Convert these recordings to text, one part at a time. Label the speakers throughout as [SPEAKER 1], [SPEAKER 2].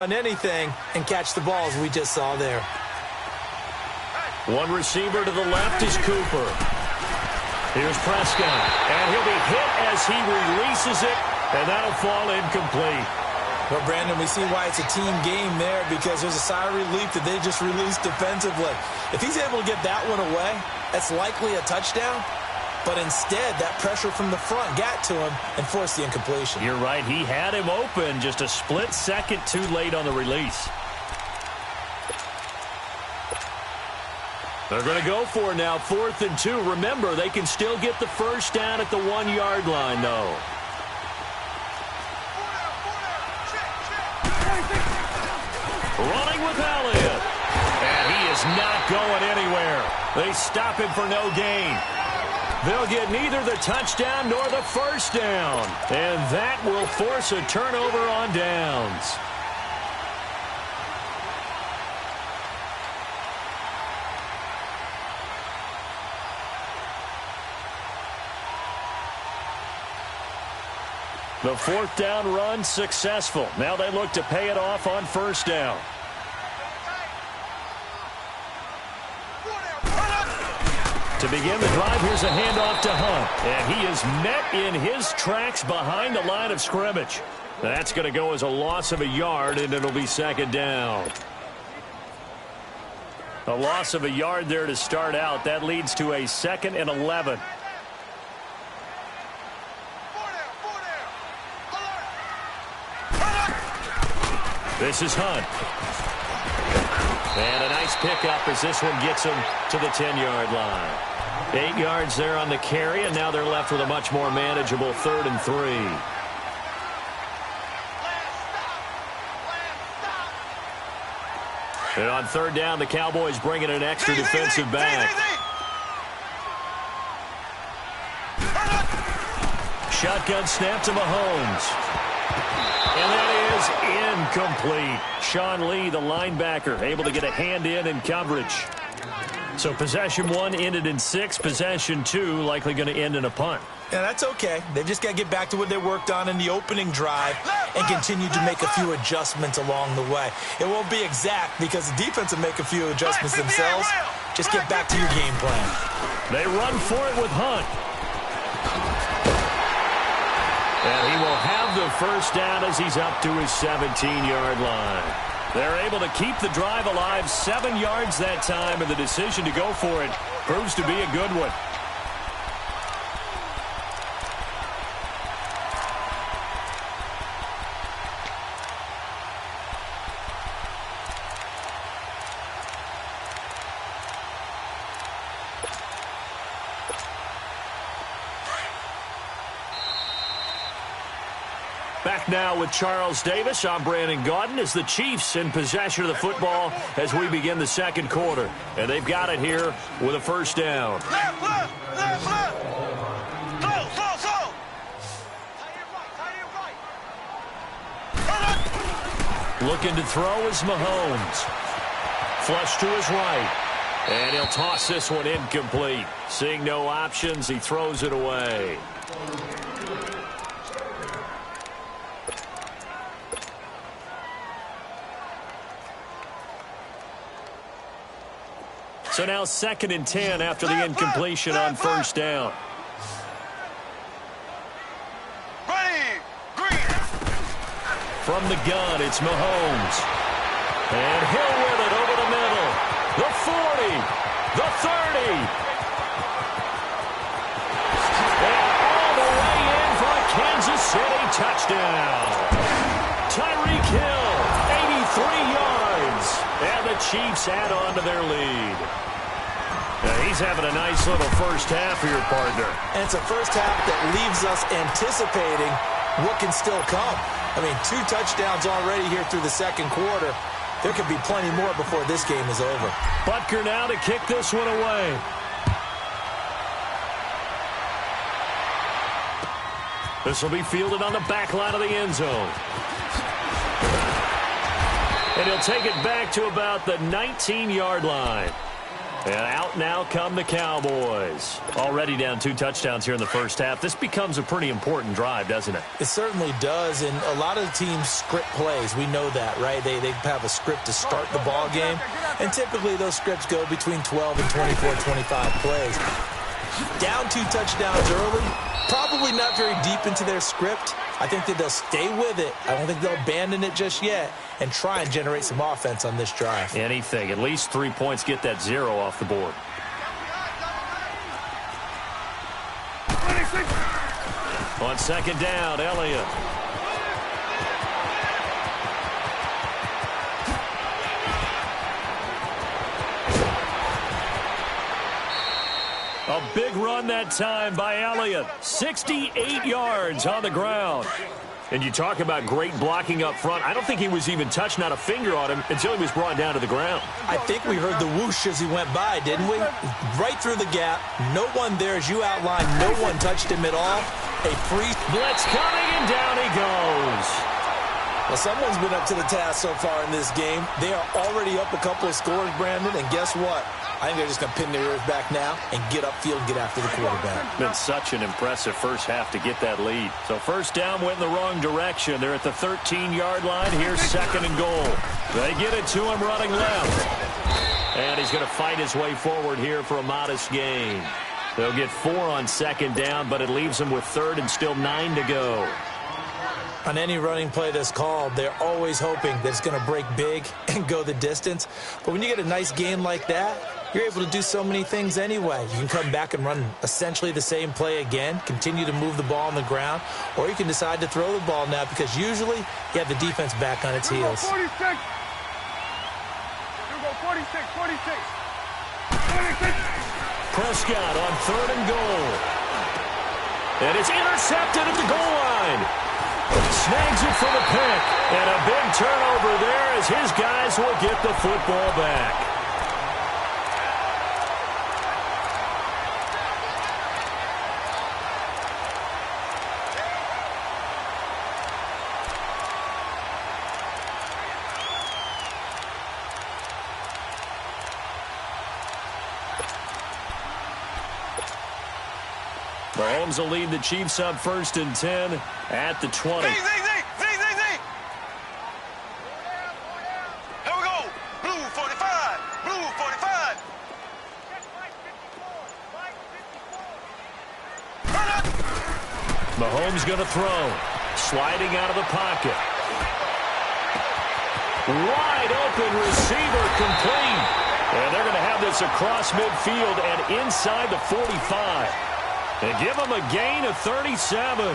[SPEAKER 1] on anything and catch the balls we just saw there.
[SPEAKER 2] One receiver to the left is Cooper. Here's Prescott, and he'll be hit as he releases it, and that'll fall incomplete.
[SPEAKER 1] Well, Brandon, we see why it's a team game there, because there's a sigh of relief that they just released defensively. If he's able to get that one away, that's likely a touchdown. But instead, that pressure from the front got to him and forced the incompletion.
[SPEAKER 2] You're right. He had him open, just a split second too late on the release. They're going to go for now 4th and 2. Remember, they can still get the first down at the 1-yard line, though. Running with Elliott. And he is not going anywhere. They stop him for no gain. They'll get neither the touchdown nor the first down. And that will force a turnover on downs. The 4th down run successful. Now they look to pay it off on first down. To begin the drive, here's a handoff to Hunt. And he is met in his tracks behind the line of scrimmage. That's going to go as a loss of a yard, and it'll be 2nd down. A loss of a yard there to start out. That leads to a 2nd and 11. This is Hunt. And a nice pickup as this one gets him to the 10-yard line. 8 yards there on the carry, and now they're left with a much more manageable 3rd and 3. And on 3rd down, the Cowboys bring in an extra defensive back. Shotgun snap to Mahomes. And that is incomplete. Sean Lee, the linebacker, able to get a hand in coverage. So possession 1 ended in 6. Possession 2 likely going to end in a punt.
[SPEAKER 1] Yeah, that's okay. They've just got to get back to what they worked on in the opening drive and continue to make a few adjustments along the way. It won't be exact because the defense will make a few adjustments themselves. Just get back to your game plan.
[SPEAKER 2] They run for it with Hunt. And he will have the first down as he's up to his 17-yard line. They're able to keep the drive alive, 7 yards that time, and the decision to go for it proves to be a good one. Back now with Charles Davis. I'm Brandon Gaudin as the Chiefs in possession of the football as we begin the 2nd quarter. And they've got it here with a first down. Looking to throw is Mahomes. Flush to his right. And he'll toss this one incomplete. Seeing no options, he throws it away. So now 2nd and 10 after the incompletion on first down. From the gun, it's Mahomes. And he'll with it over the middle. The 40, the 30. And all the way in for a Kansas City touchdown. Tyreek Hill, 83 yards. And the Chiefs add on to their lead. Now he's having a nice little first half for your partner.
[SPEAKER 1] And it's a first half that leaves us anticipating what can still come. I mean, 2 touchdowns already here through the 2nd quarter. There could be plenty more before this game is over.
[SPEAKER 2] Butker now to kick this one away. This will be fielded on the back line of the end zone. And he'll take it back to about the 19-yard line. And out now come the Cowboys. Already down 2 touchdowns here in the first half. This becomes a pretty important drive, doesn't it?
[SPEAKER 1] It certainly does, and a lot of teams script plays. We know that, right? They have a script to start the ball game, and typically those scripts go between 12 and 24, 25 plays. Down 2 touchdowns early, probably not very deep into their script. I think that they'll stay with it. I don't think they'll abandon it just yet and try and generate some offense on this drive.
[SPEAKER 2] Anything. At least 3 points, get that 0 off the board. On second down, Elliott. A big run that time by Elliott. 68 yards on the ground. And you talk about great blocking up front. I don't think he was even touched, not a finger on him, until he was brought down to the ground.
[SPEAKER 1] I think we heard the whoosh as he went by, didn't we? Right through the gap. No one there, as you outlined. No one touched him at all. A free
[SPEAKER 2] blitz coming, and down he goes.
[SPEAKER 1] Well, someone's been up to the task so far in this game. They are already up a couple of scores, Brandon, and guess what? I think they're just going to pin their ears back now and get upfield and get after the quarterback.
[SPEAKER 2] Been such an impressive first half to get that lead. So first down went in the wrong direction. They're at the 13-yard line. Here's second and goal. They get it to him running left. And he's going to fight his way forward here for a modest gain. They'll get 4 on second down, but it leaves them with third and still 9 to go.
[SPEAKER 1] On any running play that's called, they're always hoping that it's going to break big and go the distance. But when you get a nice gain like that, you're able to do so many things anyway. You can come back and run essentially the same play again, continue to move the ball on the ground, or you can decide to throw the ball now because usually you have the defense back on its heels.
[SPEAKER 3] 46. 46.
[SPEAKER 2] Prescott on third and goal. And it's intercepted at the goal line. Snags it for the pick. And a big turnover there as his guys will get the football back. Mahomes will lead the Chiefs up first and 10 at the 20.
[SPEAKER 3] Here we go. Blue 45. Blue 45.
[SPEAKER 2] Mahomes going to throw. Sliding out of the pocket. Wide open receiver complete. And they're going to have this across midfield and inside the 45. And give them a gain of 37.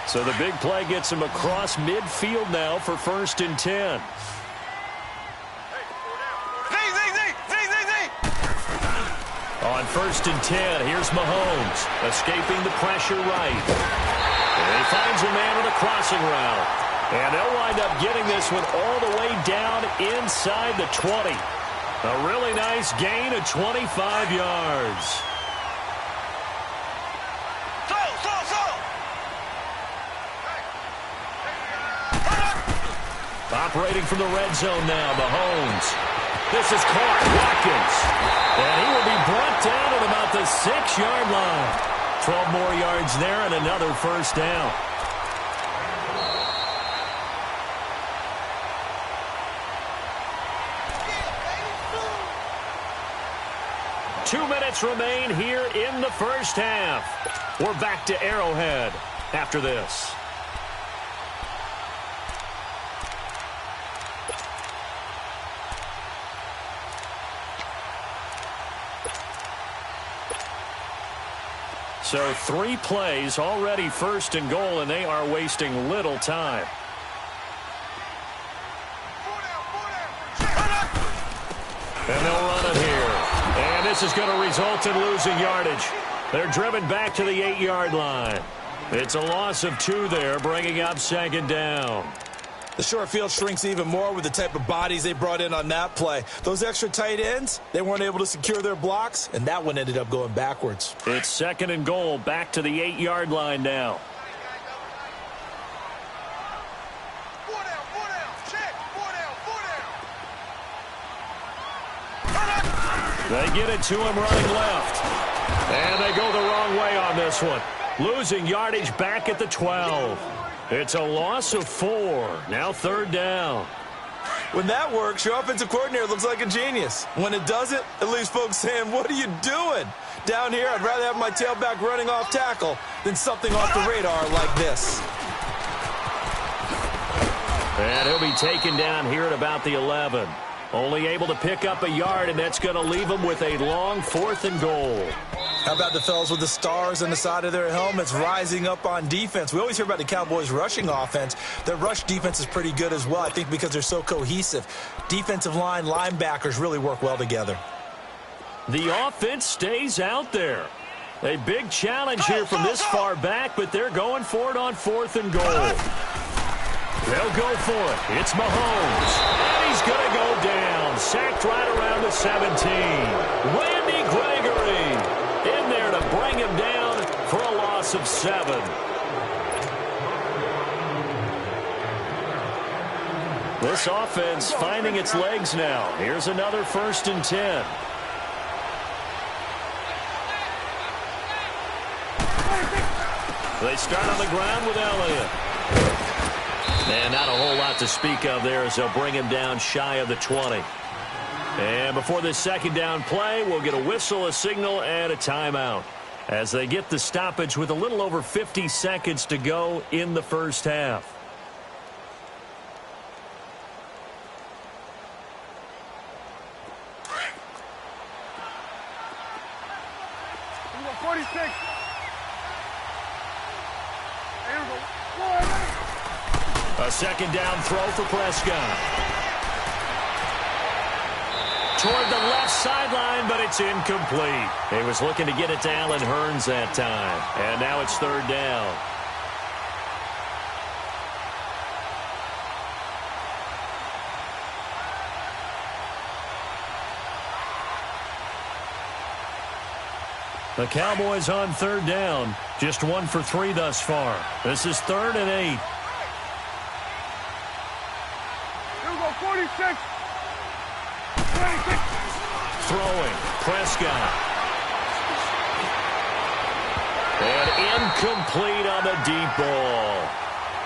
[SPEAKER 2] So the big play gets them across midfield now for first and 10. On first and 10, here's Mahomes, escaping the pressure right. And he finds a man with a crossing route. And they'll wind up getting this one all the way down inside the 20. A really nice gain of 25 yards. Operating from the red zone now, Mahomes. This is caught, Watkins. And he will be brought down at about the 6-yard line. 12 more yards there and another first down. Two minutes remain here in the first half. We're back to Arrowhead after this. So 3 plays already first and goal, and they are wasting little time. And they'll run it here. And this is going to result in losing yardage. They're driven back to the 8-yard line. It's a loss of 2 there, bringing up second down.
[SPEAKER 1] The short field shrinks even more with the type of bodies they brought in on that play. Those extra tight ends, they weren't able to secure their blocks, and that one ended up going backwards.
[SPEAKER 2] It's second and goal, back to the 8-yard line now.
[SPEAKER 3] Check.
[SPEAKER 2] They get it to him running left. And they go the wrong way on this one. Losing yardage back at the 12. It's a loss of 4. Now 3rd down.
[SPEAKER 1] When that works, your offensive coordinator looks like a genius. When it doesn't, it leaves folks saying, what are you doing? Down here, I'd rather have my tailback running off tackle than something off the radar like this.
[SPEAKER 2] And he'll be taken down here at about the 11. Only able to pick up a yard, and that's going to leave him with a long 4th and goal.
[SPEAKER 1] How about the fellas with the stars on the side of their helmets rising up on defense? We always hear about the Cowboys' rushing offense. Their rush defense is pretty good as well, I think, because they're so cohesive. Defensive line, linebackers really work well together.
[SPEAKER 2] The offense stays out there. A big challenge here from this far back, but they're going for it on 4th and goal. They'll go for it. It's Mahomes. And he's going to go down. Sacked right around the 17. Randy Gregory in there to bring him down for a loss of 7. This offense finding its legs now. Here's another 1st and 10. They start on the ground with Elliott. And not a whole lot to speak of there as they'll bring him down shy of the 20. And before this 2nd down play, we'll get a whistle, a signal, and a timeout as they get the stoppage with a little over 50 seconds to go in the 1st half.
[SPEAKER 3] Number 46.
[SPEAKER 2] A 2nd down throw for Prescott. Toward the left sideline, but it's incomplete. He was looking to get it to Allen Hurns that time. And now it's 3rd down. The Cowboys on 3rd down. Just 1 for 3 thus far. This is 3rd and 8.
[SPEAKER 3] 46. 26.
[SPEAKER 2] Throwing. Prescott. And incomplete on the deep ball.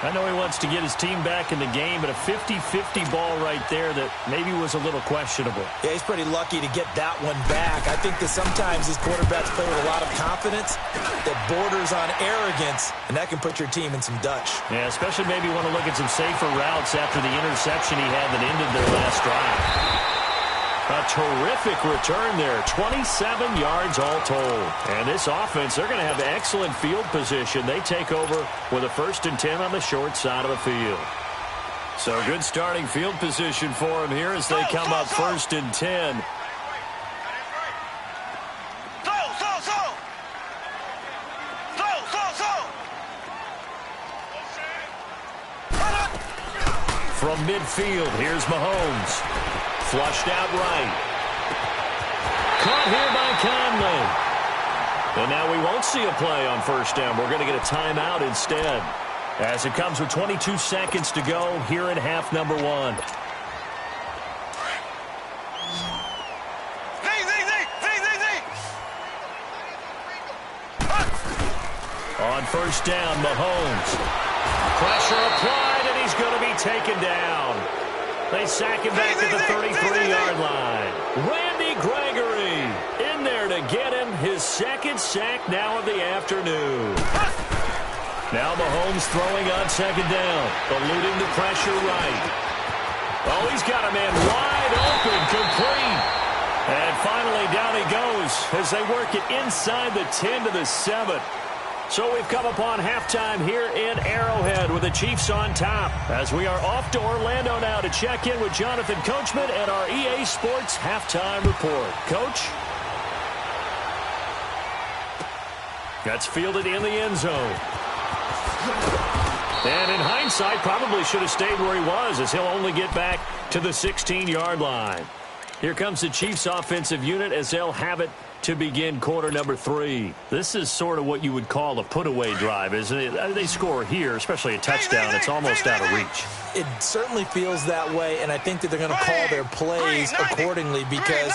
[SPEAKER 2] I know he wants to get his team back in the game, but a 50-50 ball right there that maybe was a little questionable.
[SPEAKER 1] Yeah, he's pretty lucky to get that one back. I think that sometimes these quarterbacks play with a lot of confidence that borders on arrogance, and that can put your team in some Dutch.
[SPEAKER 2] Yeah, especially maybe want to look at some safer routes after the interception he had that ended their last drive. A terrific return there, 27 yards all told. And this offense, they're going to have excellent field position. They take over with a 1st and 10 on the short side of the field. So good starting field position for them here as they come up 1st and 10. From midfield, here's Mahomes. Flushed out right. Caught here by Conley. And now we won't see a play on 1st down. We're going to get a timeout instead. As it comes with 22 seconds to go here in half number 1. On 1st down, Mahomes. Pressure applied, and he's going to be taken down. They sack him back at the 33-yard line. Randy Gregory in there to get him his 2nd sack now of the afternoon. Now Mahomes throwing on 2nd down, eluding the pressure right. Oh, he's got a man wide open, complete. And finally down he goes as they work it inside the 10 to the 7. So we've come upon halftime here in Arrowhead with the Chiefs on top as we are off to Orlando now to check in with Jonathan Coachman and our EA Sports halftime report. Coach? That's fielded in the end zone. And in hindsight, probably should have stayed where he was as he'll only get back to the 16-yard line. Here comes the Chiefs offensive unit as they'll have it to begin quarter number 3. This is sort of what you would call a put-away drive, isn't it? They score here, especially a touchdown. It's almost out of reach.
[SPEAKER 1] It certainly feels that way, and I think that they're going to call their plays accordingly because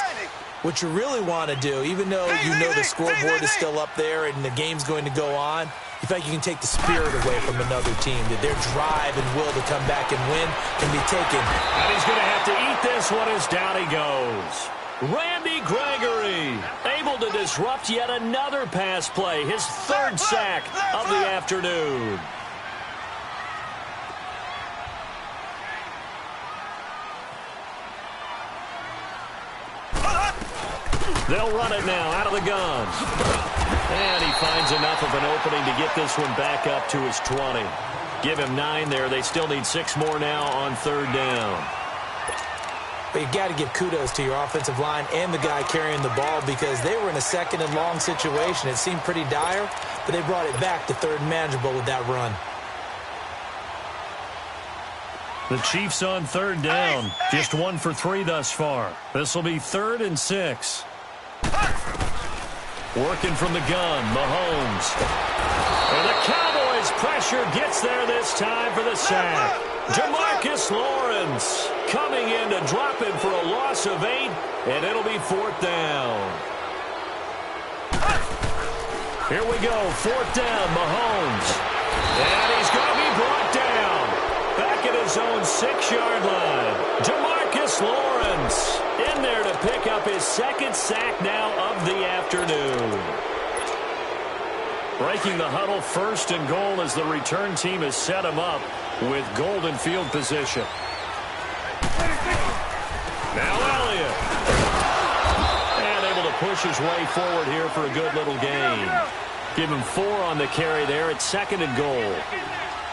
[SPEAKER 1] What you really want to do, even though you know the scoreboard is still up there and the game's going to go on, you feel like you can take the spirit away from another team, that their drive and will to come back and win can be taken.
[SPEAKER 2] And he's going to have to eat this one as down he goes. Randy Gregory able to disrupt yet another pass play, his third sack of the afternoon. They'll run it now out of the gun. And he finds enough of an opening to get this one back up to his 20. Give him 9 there. They still need 6 more now on third down.
[SPEAKER 1] But you got to give kudos to your offensive line and the guy carrying the ball because they were in a second and long situation. It seemed pretty dire, but they brought it back to third and manageable with that run.
[SPEAKER 2] The Chiefs on third down. Just 1 for 3 thus far. This will be 3rd and 6. Working from the gun, Mahomes. And the Cowboys' pressure gets there this time for the sack. Jamarcus Lawrence coming in to drop him for a loss of 8, and it'll be 4th down. Here we go, 4th down, Mahomes. And he's going to be brought down. Back at his own 6-yard line. Jamarcus Lawrence in there to pick up his 2nd sack now of the afternoon. Breaking the huddle, 1st and goal as the return team has set him up with golden field position. Now Elliott. And able to push his way forward here for a good little gain. Give him 4 on the carry there at 2nd and goal.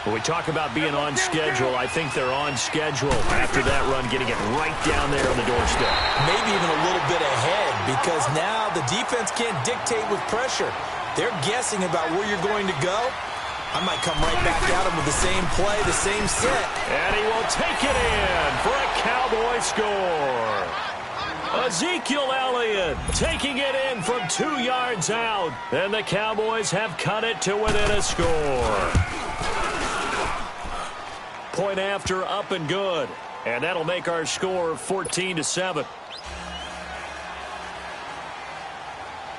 [SPEAKER 2] When we talk about being on schedule, I think they're on schedule after that run, getting it right down there on the doorstep.
[SPEAKER 1] Maybe even a little bit ahead because now the defense can't dictate with pressure. They're guessing about where you're going to go. I might come right back at him with the same play, the same set.
[SPEAKER 2] And he will take it in for a Cowboy score. Ezekiel Elliott taking it in from 2 yards out. And the Cowboys have cut it to within a score. Point after, up and good. And that'll make our score 14-7.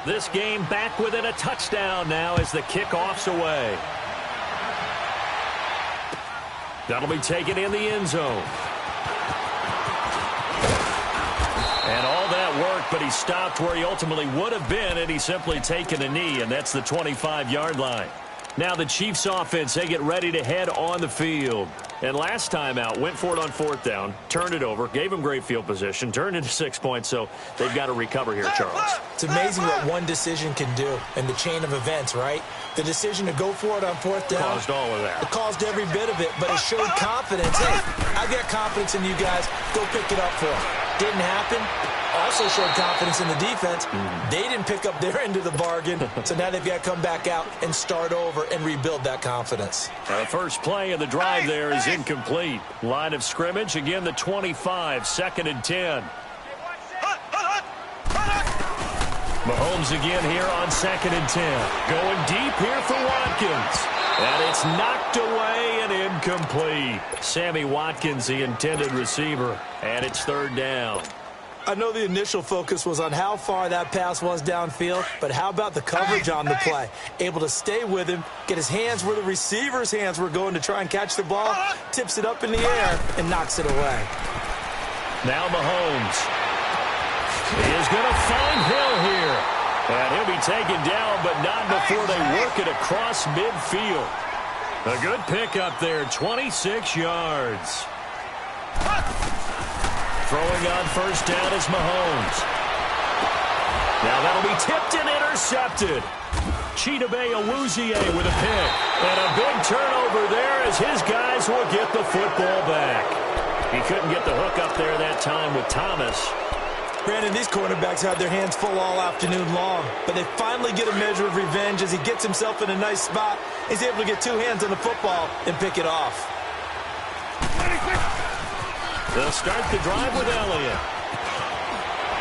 [SPEAKER 2] This game back within a touchdown now as the kickoff's away. That'll be taken in the end zone. And all that work, but he stopped where he ultimately would have been, and he's simply taken a knee, and that's the 25-yard line. Now the Chiefs offense, they get ready to head on the field. And last time out, went for it on 4th down, turned it over, gave him great field position, turned into 6 points, so they've got to recover here, Charles.
[SPEAKER 1] It's amazing what one decision can do in the chain of events, right? The decision to go for it on 4th down.
[SPEAKER 2] Caused all of that.
[SPEAKER 1] It caused every bit of it, but it showed confidence. Hey, I've got confidence in you guys. Go pick it up for them. Didn't happen. Also showed confidence in the defense. They didn't pick up their end of the bargain, so now they've got to come back out and start over and rebuild that confidence.
[SPEAKER 2] The first play of the drive there is incomplete. Line of scrimmage, again the 25, 2nd and 10. Mahomes again here on 2nd and 10. Going deep here for Watkins. And it's knocked away and incomplete. Sammy Watkins, the intended receiver. And it's 3rd down.
[SPEAKER 1] I know the initial focus was on how far that pass was downfield, but how about the coverage on the play? Able to stay with him, get his hands where the receiver's hands were going to try and catch the ball, tips it up in the air, and knocks it away.
[SPEAKER 2] Now Mahomes. He is going to find Hill here. And he'll be taken down, but not before they work it across midfield. A good pickup there, 26 yards. Throwing on 1st down is Mahomes. Now that'll be tipped and intercepted. Chidobe Awuzie with a pick. And a big turnover there as his guys will get the football back. He couldn't get the hook up there that time with Thomas.
[SPEAKER 1] Brandon, these quarterbacks had their hands full all afternoon long, but they finally get a measure of revenge as he gets himself in a nice spot. He's able to get 2 hands on the football and pick it off.
[SPEAKER 2] They'll start the drive with Elliott.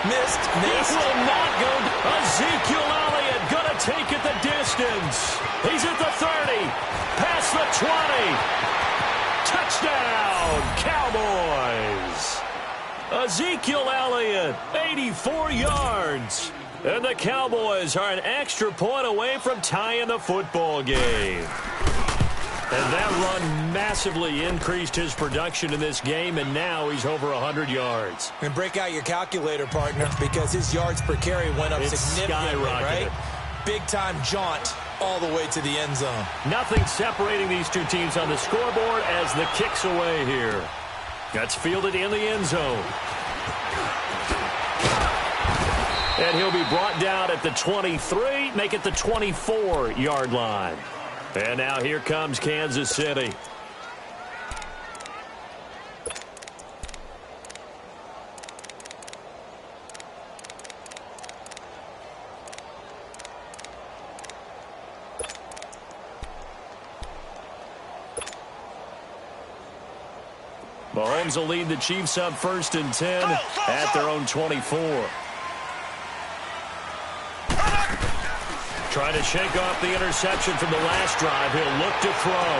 [SPEAKER 1] Missed.
[SPEAKER 2] This will not go. Ezekiel Elliott going to take it the distance. He's at the 30. Past the 20. Touchdown, Cowboys. Ezekiel Elliott, 84 yards. And the Cowboys are an extra point away from tying the football game. And that run massively increased his production in this game, and now he's over 100 yards.
[SPEAKER 1] And break out your calculator, partner, because his yards per carry went up significantly, right? Big-time jaunt all the way to the end zone.
[SPEAKER 2] Nothing separating these two teams on the scoreboard as the kick's away here. That's fielded in the end zone. And he'll be brought down at the 23, make it the 24-yard line. And now here comes Kansas City. Mahomes will lead the Chiefs up 1st and 10 at their own 24. Trying to shake off the interception from the last drive. He'll look to throw.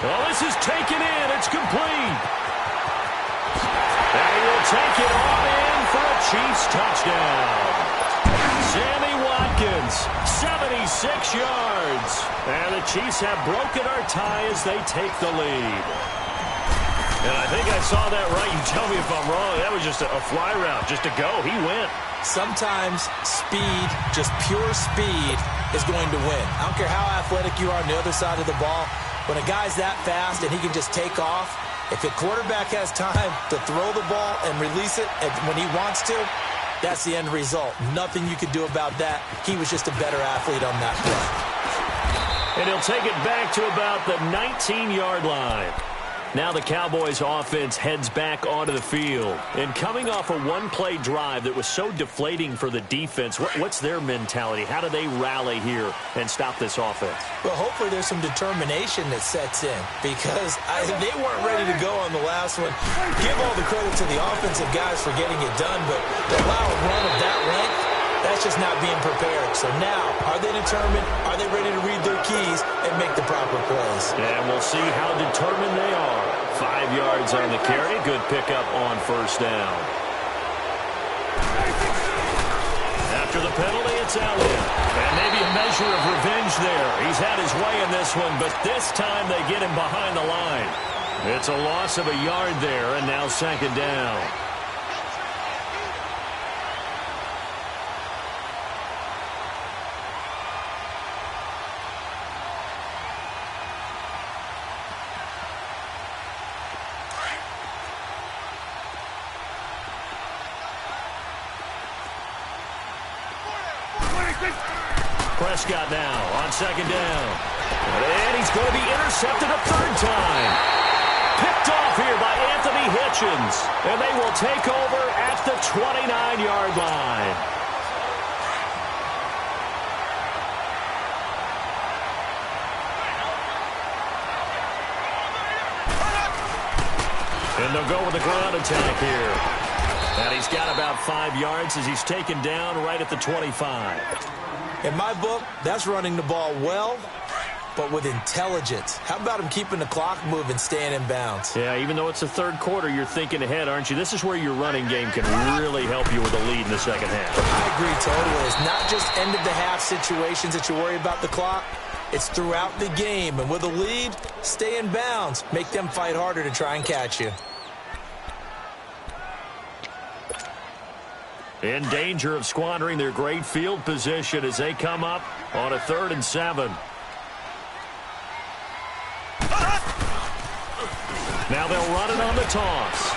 [SPEAKER 2] Oh, this is taken in. It's complete. And he will take it on in for a Chiefs touchdown. Sammy Watkins, 76 yards. And the Chiefs have broken our tie as they take the lead. And I think I saw that right. You tell me if I'm wrong. That was just a fly route, just to go. He went.
[SPEAKER 1] Sometimes speed, just pure speed, is going to win. I don't care how athletic you are on the other side of the ball. When a guy's that fast and he can just take off, if the quarterback has time to throw the ball and release it when he wants to, that's the end result. Nothing you could do about that. He was just a better athlete on that play.
[SPEAKER 2] And he'll take it back to about the 19-yard line. Now the Cowboys offense heads back onto the field. And coming off a one-play drive that was so deflating for the defense, what's their mentality? How do they rally here and stop this offense?
[SPEAKER 1] Well, hopefully there's some determination that sets in, because they weren't ready to go on the last one. Give all the credit to the offensive guys for getting it done, but to allow a run of that length, that's just not being prepared. So now, are they determined? Are they ready to read their keys and make the proper plays?
[SPEAKER 2] And we'll see how determined they are. 5 yards on the carry. Good pickup on 1st down. After the penalty, it's Elliott. And maybe a measure of revenge there. He's had his way in this one, but this time they get him behind the line. It's a loss of a yard there, and now 2nd down. Prescott now on 2nd down. And he's going to be intercepted a 3rd time. Picked off here by Anthony Hitchens. And they will take over at the 29-yard line. And they'll go with the ground attack here. And he's got about 5 yards as he's taken down right at the 25.
[SPEAKER 1] In my book, that's running the ball well, but with intelligence. How about him keeping the clock moving, staying in bounds?
[SPEAKER 2] Yeah, even though it's the 3rd quarter, you're thinking ahead, aren't you? This is where your running game can really help you with a lead in the 2nd half.
[SPEAKER 1] I agree totally. It's not just end-of-the-half situations that you worry about the clock. It's throughout the game. And with a lead, stay in bounds. Make them fight harder to try and catch you.
[SPEAKER 2] In danger of squandering their great field position as they come up on a 3rd and 7. Now they'll run it on the toss.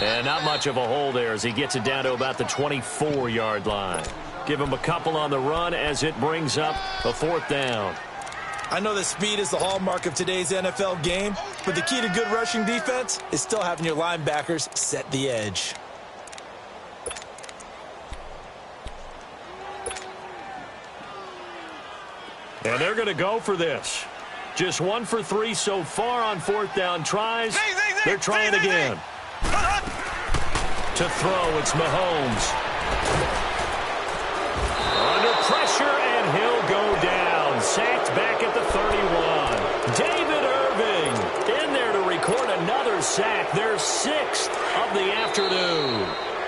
[SPEAKER 2] And not much of a hole there as he gets it down to about the 24-yard line. Give him a couple on the run as it brings up a 4th down.
[SPEAKER 1] I know that speed is the hallmark of today's NFL game, but the key to good rushing defense is still having your linebackers set the edge.
[SPEAKER 2] And they're going to go for this. Just 1 for 3 so far on 4th down tries. They're trying again. To throw, it's Mahomes. Under pressure, and he'll go down. Sacked back at the 31. David Irving in there to record another sack. Their 6th of of the afternoon.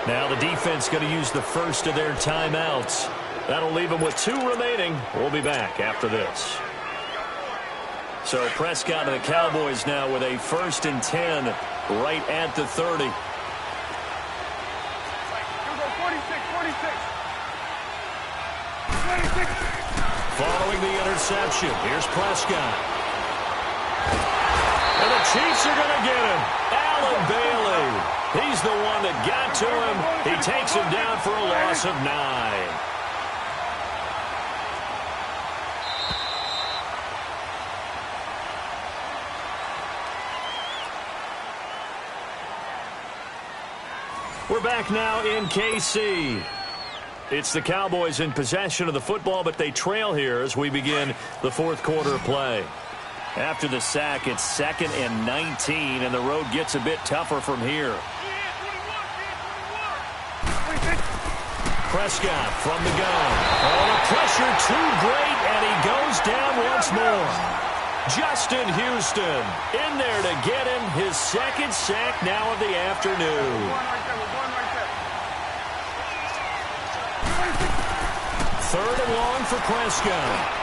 [SPEAKER 2] Now the defense going to use the first of their timeouts. That'll leave them with 2 remaining. We'll be back after this. So Prescott and the Cowboys now with a 1st and 10 right at the 30.
[SPEAKER 3] 46.
[SPEAKER 2] Following the interception, here's Prescott. And the Chiefs are going to get him. Allen Bailey. He's the one that got to him. He takes him down for a loss of 9. We're back now in KC. It's the Cowboys in possession of the football, but they trail here as we begin the 4th quarter of play. After the sack, it's 2nd and 19, and the road gets a bit tougher from here. Prescott from the gun. Oh, the pressure too great, and he goes down once more. Justin Houston in there to get him his 2nd sack now of the afternoon. 3rd and long for Prescott.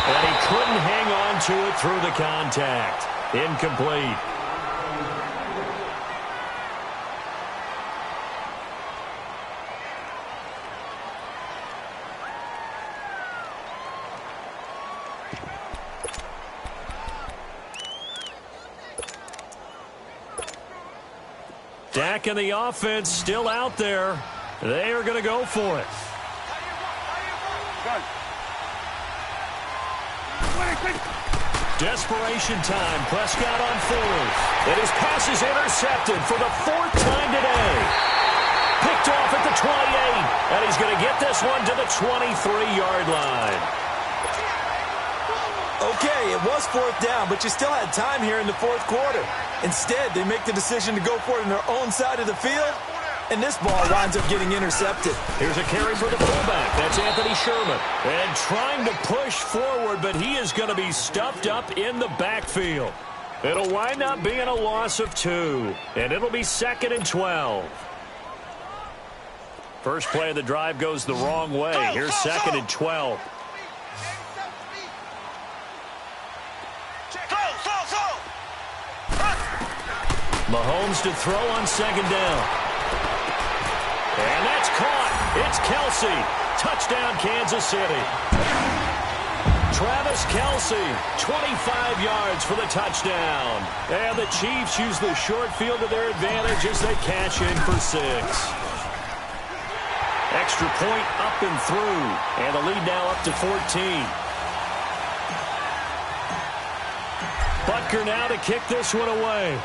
[SPEAKER 2] And he couldn't hang on to it through the contact. Incomplete. Dak and the offense still out there. They are going to go for it. Desperation time. Prescott on 4th. And his pass is intercepted for the 4th time today. Picked off at the 28. And he's going to get this one to the 23-yard line.
[SPEAKER 1] Okay, it was 4th down, but you still had time here in the 4th quarter. Instead, they make the decision to go for it on their own side of the field, and this ball winds up getting intercepted.
[SPEAKER 2] Here's a carry for the fullback. That's Anthony Sherman. And trying to push forward, but he is going to be stuffed up in the backfield. It'll wind up being a loss of 2, and it'll be 2nd and 12. First play of the drive goes the wrong way. Here's 2nd and 12. Mahomes to throw on 2nd down. And that's caught. It's Kelsey. Touchdown, Kansas City. Travis Kelsey, 25 yards for the touchdown. And the Chiefs use the short field to their advantage as they cash in for 6. Extra point up and through. And the lead now up to 14. Butker now to kick this one away.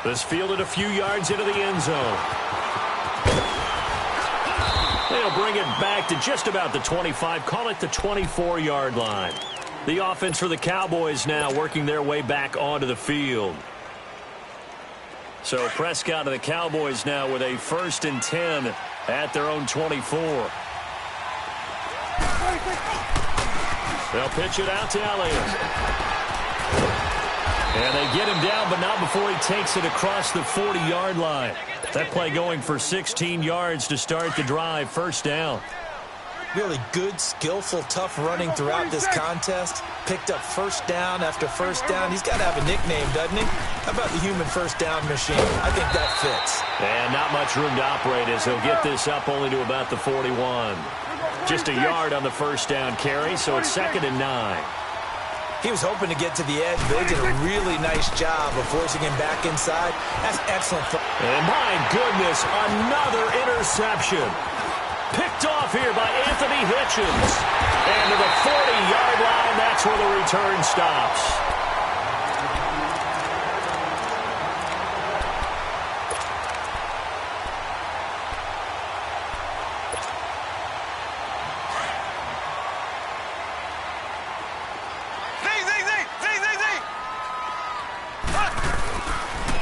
[SPEAKER 2] This fielded a few yards into the end zone. They'll bring it back to just about the 25, call it the 24-yard line. The offense for the Cowboys now working their way back onto the field. So Prescott and the Cowboys now with a 1st and 10 at their own 24. They'll pitch it out to Elliott. And they get him down, but not before he takes it across the 40-yard line. That play going for 16 yards to start the drive. 1st down.
[SPEAKER 1] Really good, skillful, tough running throughout this contest. Picked up 1st down after 1st down. He's got to have a nickname, doesn't he? How about the human 1st down machine? I think that fits.
[SPEAKER 2] And not much room to operate as he'll get this up only to about the 41. Just a yard on the 1st down carry, so it's 2nd and 9.
[SPEAKER 1] He was hoping to get to the edge, but they did a really nice job of forcing him back inside. That's excellent.
[SPEAKER 2] And my goodness, another interception. Picked off here by Anthony Hitchens. And to the 40-yard line, that's where the return stops.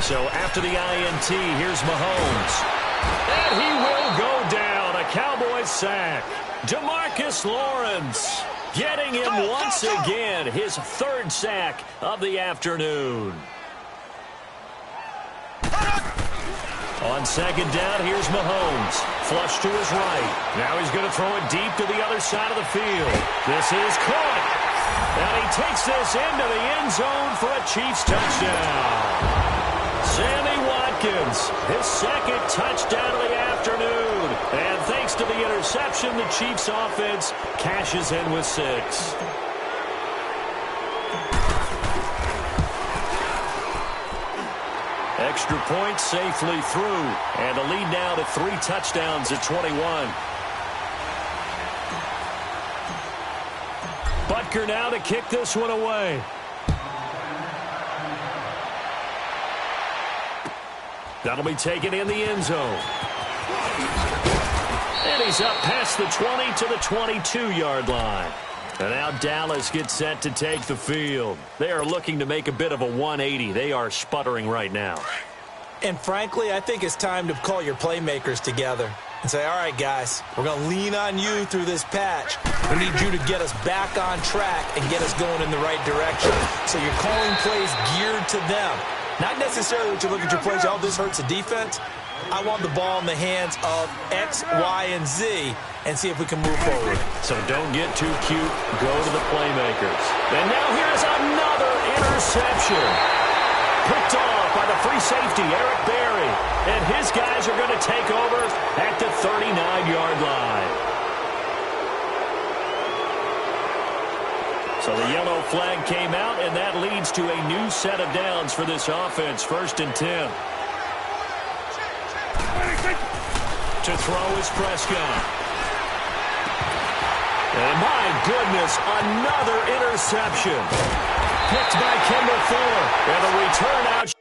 [SPEAKER 2] So after the INT, here's Mahomes. And he will go down. A Cowboys sack. DeMarcus Lawrence. Getting him once again, his third sack of the afternoon. On second down, here's Mahomes. Flush to his right. Now he's going to throw it deep to the other side of the field. This is caught. And he takes this into the end zone for a Chiefs touchdown. Sammy Watkins, his second touchdown of the afternoon. And thanks to the interception, the Chiefs offense cashes in with 6. Extra point safely through. And the lead now to 3 touchdowns at 21. Butker now to kick this one away. That'll be taken in the end zone. And he's up past the 20 to the 22-yard line. And now Dallas gets set to take the field. They are looking to make a bit of a 180. They are sputtering right now.
[SPEAKER 1] And frankly, I think it's time to call your playmakers together and say, all right, guys, we're going to lean on you through this patch. We need you to get us back on track and get us going in the right direction. So you're calling plays geared to them. Not necessarily that you look at your plays, oh, this hurts the defense. I want the ball in the hands of X, Y, and Z and see if we can move forward.
[SPEAKER 2] So don't get too cute. Go to the playmakers. And now here's another interception. Picked off by the free safety, Eric Berry. And his guys are going to take over at the 39-yard line. So the yellow flag came out, and that leads to a new set of downs for this offense. 1st and 10. To throw is Prescott. And my goodness, another interception. Picked by Kimber Fuller. And a return out.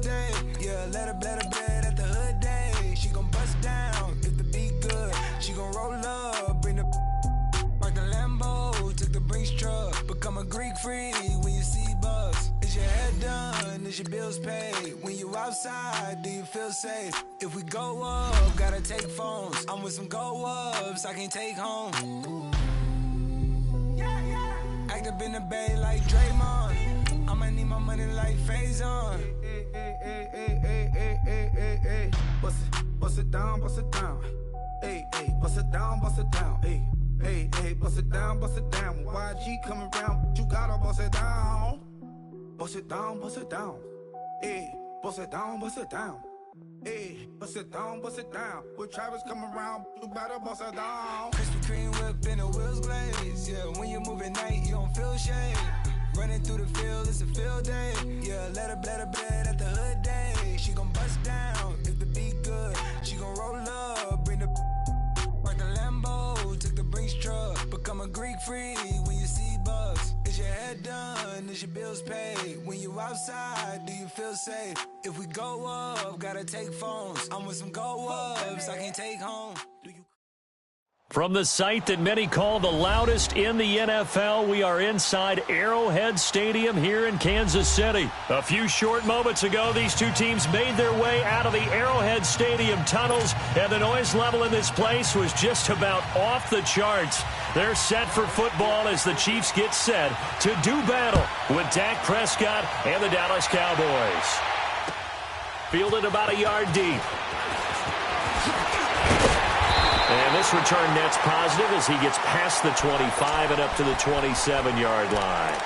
[SPEAKER 4] Day. Yeah, let her bed at the hood day. She gon' bust down if the beat good. She gon' roll up, bring the park the Lambo, took the Brinks truck. Become a Greek freak when you see bugs. Is your head done? Is your bills paid? When you outside, do you feel safe? If we go up, gotta take phones. I'm with some go ups, I can't take home. Act up in the bay like Draymond. I'ma need my money like Faison. Hey, bust it down, bust it down. Hey, bust it down, bust it down. Hey, bust it down, bust it down. When YG coming around, you gotta bust it down. Bust it down, bust it down. Hey, bust it down, bust it down. Hey, bust it down, bust it down. When Travis come around, you better bust it down. Krispy Kreme whip and the wheels glaze. Yeah, when you move at night, you don't feel shade. Running through the field, it's a field day. Yeah, let her bed at the hood day. She gon' bust down if the beat good. She gon' roll up, bring the park the Lambo, took the Brinks truck. Become a Greek freak when you see bugs. Is your head done? Is your bills paid? When you outside, do you feel safe? If we go up, gotta take phones. I'm with some go ups, I can't take home.
[SPEAKER 2] From the site that many call the loudest in the NFL, we are inside Arrowhead Stadium here in Kansas City. A few short moments ago, these two teams made their way out of the Arrowhead Stadium tunnels, and the noise level in this place was just about off the charts. They're set for football as the Chiefs get set to do battle with Dak Prescott and the Dallas Cowboys. Fielded about a yard deep. And this return net's positive as he gets past the 25 and up to the 27-yard line.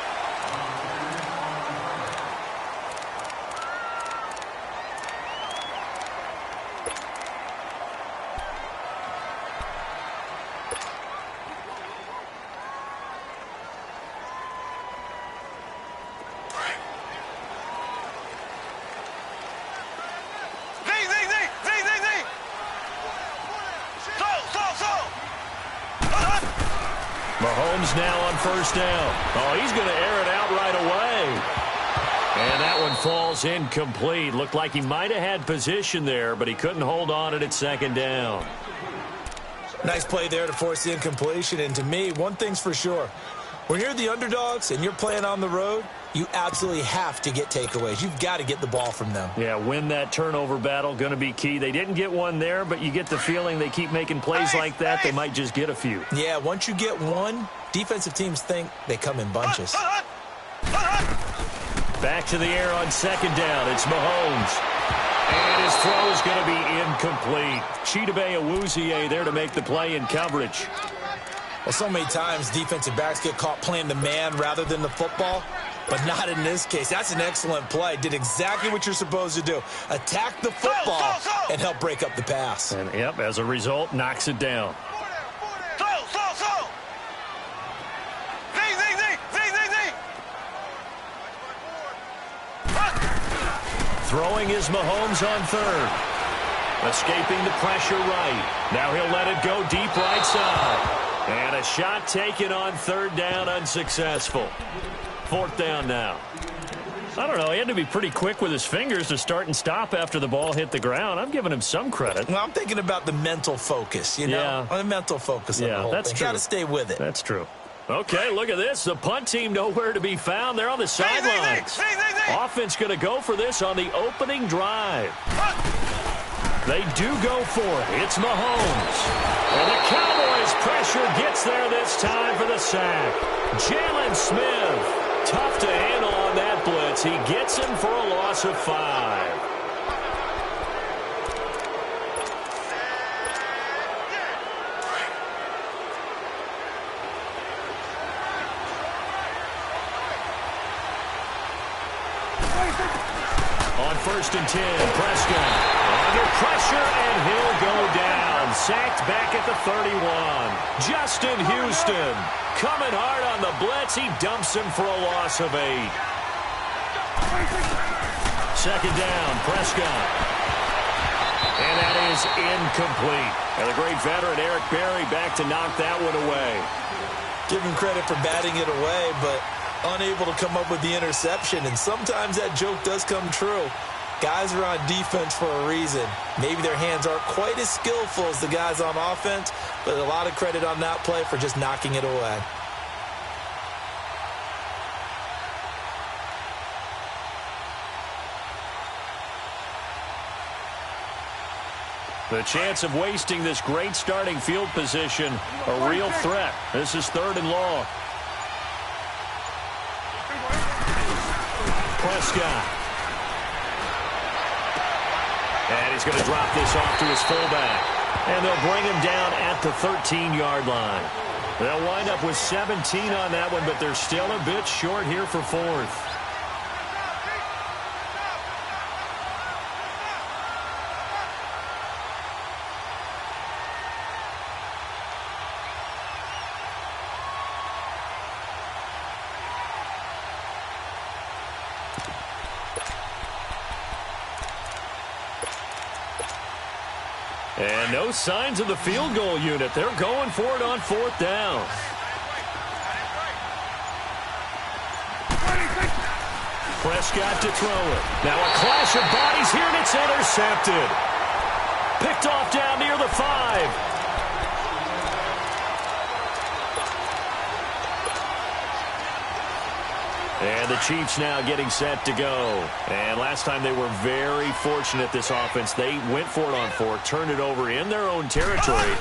[SPEAKER 2] Mahomes now on first down. Oh, he's going to air it out right away. And that one falls incomplete. Looked like he might have had position there, but he couldn't hold on at second down.
[SPEAKER 1] Nice play there to force the incompletion. And to me, one thing's for sure. When you're the underdogs and you're playing on the road, you absolutely have to get takeaways. You've got to get the ball from them.
[SPEAKER 2] Yeah, win that turnover battle, going to be key. They didn't get one there, but you get the feeling they keep making plays like that, they might just get a few.
[SPEAKER 1] Yeah, once you get one, defensive teams think they come in bunches.
[SPEAKER 2] Back to the air on second down. It's Mahomes. And his throw is going to be incomplete. Chidobe Awuzie there to make the play in coverage.
[SPEAKER 1] Well, so many times defensive backs get caught playing the man rather than the football, but not in this case. That's an excellent play. Did exactly what you're supposed to do. Attack the football and help break up the pass.
[SPEAKER 2] And, yep, as a result, knocks it down. Throwing is Mahomes on third. Escaping the pressure right. Now he'll let it go deep right side. And a shot taken on third down, unsuccessful. Fourth down now. I don't know. He had to be pretty quick with his fingers to start and stop after the ball hit the ground. I'm giving him some credit.
[SPEAKER 1] Well, I'm thinking about the mental focus, you know?
[SPEAKER 2] Yeah.
[SPEAKER 1] On the mental focus of the whole
[SPEAKER 2] that's
[SPEAKER 1] thing.
[SPEAKER 2] true.
[SPEAKER 1] Got to stay with it.
[SPEAKER 2] That's true. Okay, look at this. The punt team nowhere to be found. They're on the sidelines. Offense going to go for this on the opening drive. They do go for it. It's Mahomes. And the Cowboys pressure gets there this time for the sack. Jalen Smith, tough to handle on that blitz. He gets him for a loss of 5. On 1st and 10, Prescott under pressure, and he'll go down. Sacked back at the 31. Justin Houston coming hard on the blitz. He dumps him for a loss of 8. Second down, Prescott. And that is incomplete. And the great veteran Eric Berry back to knock that one away.
[SPEAKER 1] Give him credit for batting it away, but unable to come up with the interception. And sometimes that joke does come true. Guys are on defense for a reason. Maybe their hands aren't quite as skillful as the guys on offense, but a lot of credit on that play for just knocking it away.
[SPEAKER 2] The chance of wasting this great starting field position, a real threat. This is 3rd and long. Prescott. And he's going to drop this off to his fullback. And they'll bring him down at the 13-yard line. They'll wind up with 17 on that one, but they're still a bit short here for 4th. And no signs of the field goal unit. They're going for it on 4th down. Prescott to throw it. Now a clash of bodies here, and it's intercepted. Picked off down near the 5. And the Chiefs now getting set to go. And last time they were very fortunate, this offense. They went for it on 4, turned it over in their own territory,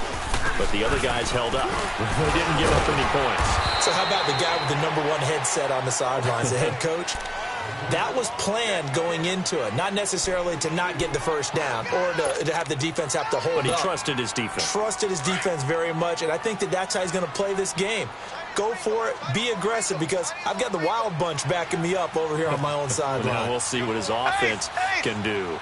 [SPEAKER 2] but the other guys held up. They didn't give up any points.
[SPEAKER 1] So how about the guy with the #1 headset on the sidelines, the head coach? That was planned going into it, not necessarily to not get the first down or to have the defense have to hold up.
[SPEAKER 2] But he trusted his defense.
[SPEAKER 1] Trusted his defense very much, and I think that's how he's going to play this game. Go for it, be aggressive, because I've got the wild bunch backing me up over here on my own sideline.
[SPEAKER 2] Now we'll see what his offense can do.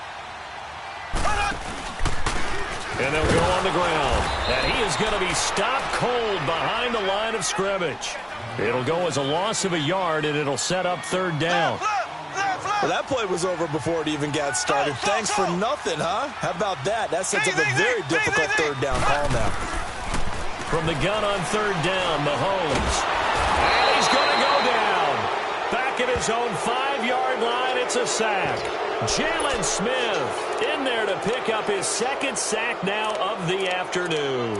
[SPEAKER 2] And they'll go on the ground. And he is going to be stopped cold behind the line of scrimmage. It'll go as a loss of a yard, and it'll set up 3rd down.
[SPEAKER 1] Well, that play was over before it even got started. Thanks for nothing, huh? How about that? That sets up a very difficult 3rd down call now.
[SPEAKER 2] From the gun on third down, Mahomes. And he's going to go down. Back at his own 5-yard line, it's a sack. Jalen Smith in there to pick up his second sack now of the afternoon.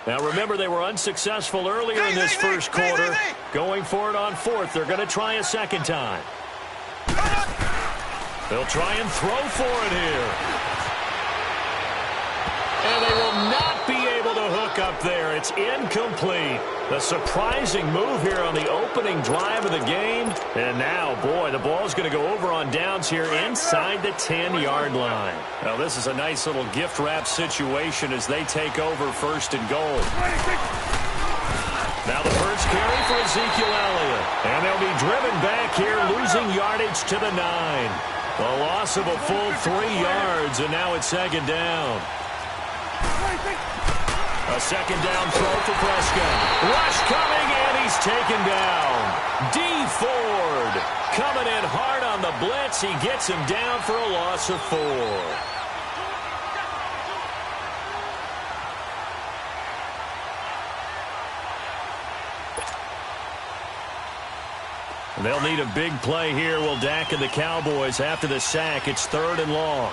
[SPEAKER 2] Now, remember, they were unsuccessful earlier in this first quarter. Going for it on fourth. They're going to try a second time. They'll try and throw for it here. And they will not be able to hook up there. It's incomplete. A surprising move here on the opening drive of the game. And now, boy, the ball's going to go over on downs here inside the 10-yard line. Now, this is a nice little gift wrap situation as they take over first and goal. Now the first carry for Ezekiel Elliott. And they'll be driven back here, losing yardage to the 9. A loss of a full 3 yards, and now it's second down. A second down throw for Prescott. Rush coming, and he's taken down. D. Ford coming in hard on the blitz. He gets him down for a loss of 4. They'll need a big play here. Will Dak and the Cowboys after the sack. It's third and long.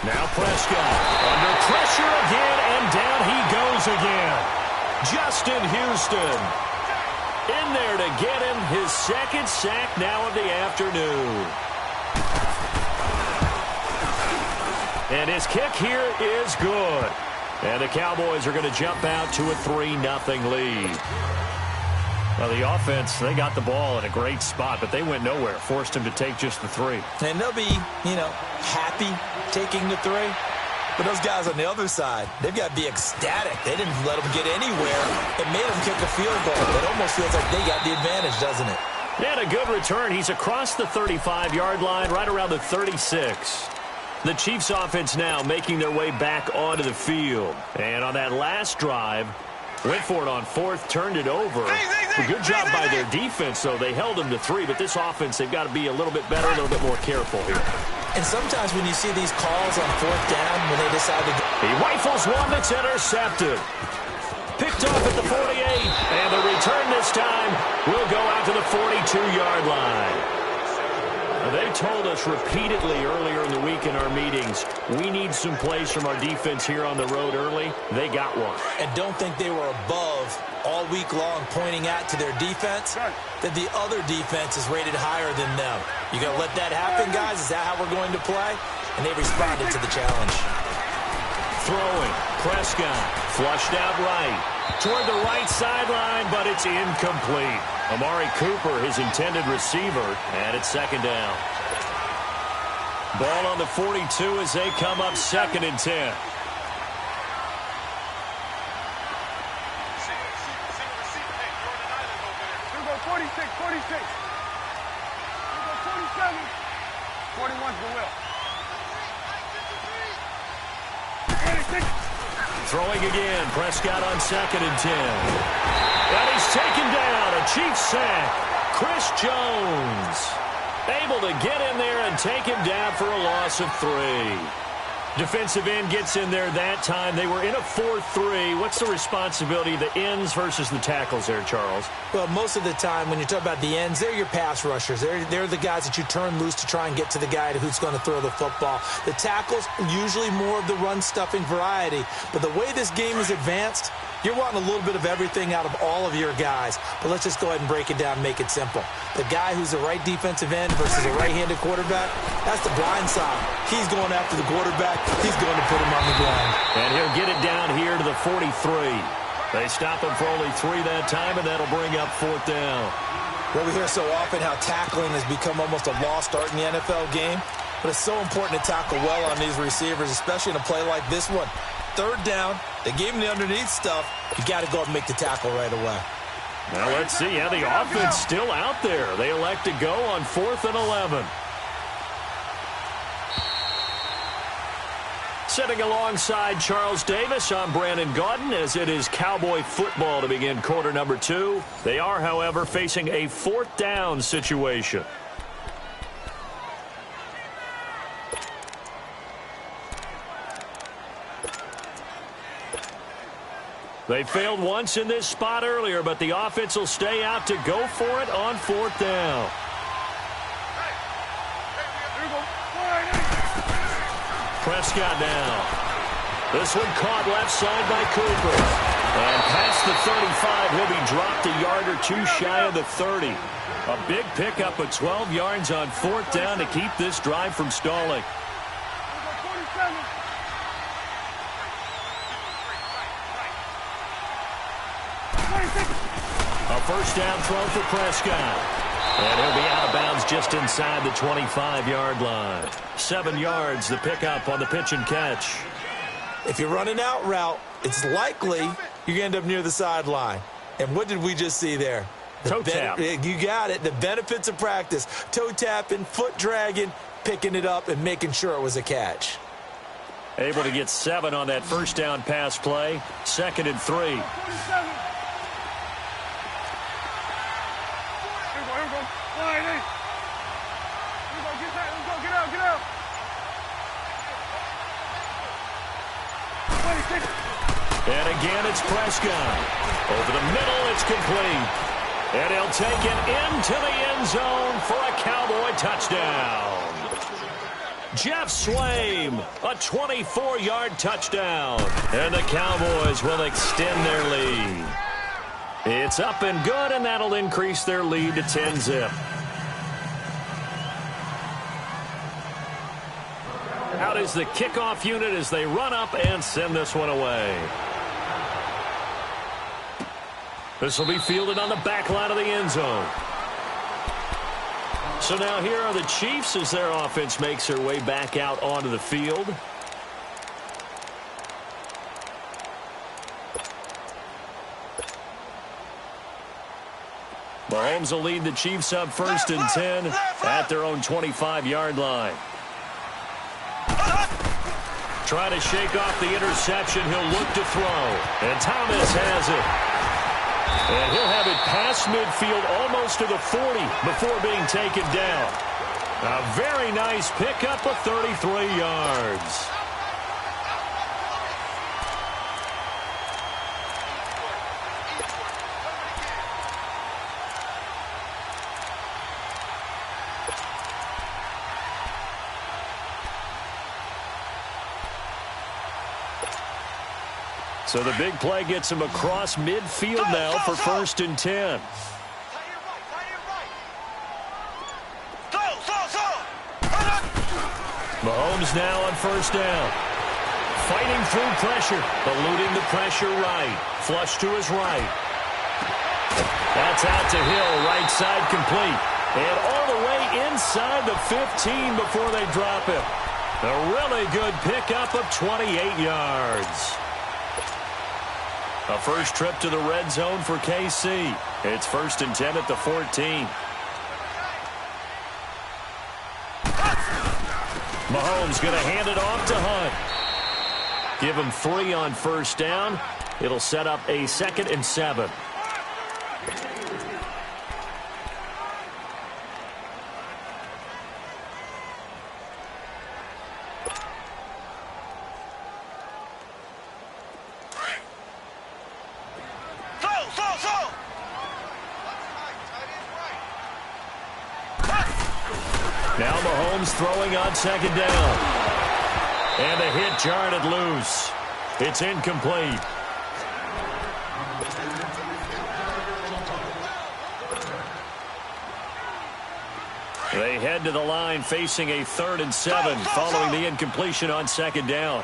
[SPEAKER 2] Now Prescott under pressure again, and down he goes again. Justin Houston in there to get him his second sack now of the afternoon. And his kick here is good. And the Cowboys are going to jump out to a 3-0 lead. Well, the offense, they got the ball in a great spot, but they went nowhere. Forced him to take just the 3.
[SPEAKER 1] And they'll be, happy taking the 3. But those guys on the other side, they've got to be ecstatic. They didn't let them get anywhere. It made them kick a field goal. It almost feels like they got the advantage, doesn't it?
[SPEAKER 2] They had a good return. He's across the 35-yard line, right around the 36. The Chiefs offense now making their way back onto the field. And on that last drive, went for it on fourth, turned it over. A good job by their defense, though. They held them to 3, but this offense, they've got to be a little bit better, a little bit more careful here.
[SPEAKER 1] And sometimes when you see these calls on fourth down, when they decide to go...
[SPEAKER 2] He rifles one that's intercepted. Picked off at the 48, and the return this time will go out to the 42-yard line. They told us repeatedly earlier in the week in our meetings, we need some plays from our defense here on the road early. They got one.
[SPEAKER 1] And don't think they were above all week long pointing at to their defense, that the other defense is rated higher than them. You going to let that happen, guys? Is that how we're going to play? And they responded to the challenge.
[SPEAKER 2] Throwing. Prescott flushed out right. Toward the right sideline, but it's incomplete. Amari Cooper, his intended receiver, and it's second down. Ball on the 42 as they come up second and 10.
[SPEAKER 3] We'll go 46, 46. We'll go 47. 41's the will. 46.
[SPEAKER 2] Throwing again. Prescott on second and 10. And he's taken down. A Chiefs sack. Chris Jones able to get in there and take him down for a loss of 3. Defensive end gets in there that time. They were in a 4-3. What's the responsibility of the ends versus the tackles there, Charles?
[SPEAKER 1] Well, most of the time when you talk about the ends, they're your pass rushers. They're the guys that you turn loose to try and get to the guy who's going to throw the football. The tackles, usually more of the run-stuffing variety. But the way this game is advanced, you're wanting a little bit of everything out of all of your guys. But let's just go ahead and break it down and make it simple. The guy who's a right defensive end versus a right-handed quarterback, that's the blind side. He's going after the quarterback. He's going to put him on the ground.
[SPEAKER 2] And he'll get it down here to the 43. They stop him for only 3 that time, and that'll bring up fourth down.
[SPEAKER 1] Well, we hear so often how tackling has become almost a lost art in the NFL game. But it's so important to tackle well on these receivers, especially in a play like this one. Third down, they gave him the underneath stuff. You got to go and make the tackle right away.
[SPEAKER 2] Now let's see. Yeah, the offense still out there. They elect to go on 4th and 11. Sitting alongside Charles Davis, I'm Brandon Gaudin, as it is Cowboy football to begin quarter number 2. They are, however, facing a 4th down situation. They failed once in this spot earlier, but the offense will stay out to go for it on 4th down. Prescott now. This one caught left side by Cooper. And past the 35, he'll be dropped a yard or two shy of the 30. A big pickup of 12 yards on 4th down to keep this drive from stalling. A first down throw for Prescott. And he'll be out of bounds just inside the 25-yard line. 7 yards, the pickup on the pitch and catch.
[SPEAKER 1] If you're running out route, it's likely you're going to end up near the sideline. And what did we just see there?
[SPEAKER 2] Toe tap.
[SPEAKER 1] You got it. The benefits of practice. Toe tapping, foot dragging, picking it up, and making sure it was a catch.
[SPEAKER 2] Able to get 7 on that first down pass play. 2nd and 3. And again, it's Prescott. Over the middle, it's complete. And he'll take it into the end zone for a Cowboy touchdown. Jeff Swaim, a 24-yard touchdown. And the Cowboys will extend their lead. It's up and good, and that'll increase their lead to 10-zip. Out is the kickoff unit as they run up and send this one away. This will be fielded on the back line of the end zone. So now here are the Chiefs as their offense makes their way back out onto the field. Mahomes will lead the Chiefs up 1st and 10 at their own 25-yard line. Trying to shake off the interception. He'll look to throw. And Thomas has it. And he'll have it past midfield almost to the 40 before being taken down. A very nice pickup of 33 yards. So the big play gets him across midfield now for 1st and 10. Mahomes now on 1st down. Fighting through pressure, eluding the pressure right. Flush to his right. That's out to Hill, right side complete. And all the way inside the 15 before they drop him. A really good pickup of 28 yards. A first trip to the red zone for KC. It's 1st and 10 at the 14. Mahomes going to hand it off to Hunt. Give him 3 on 1st down. It'll set up a 2nd and 7. Now Mahomes throwing on 2nd down. And a hit jarred it loose. It's incomplete. They head to the line facing a 3rd and 7 following the incompletion on 2nd down.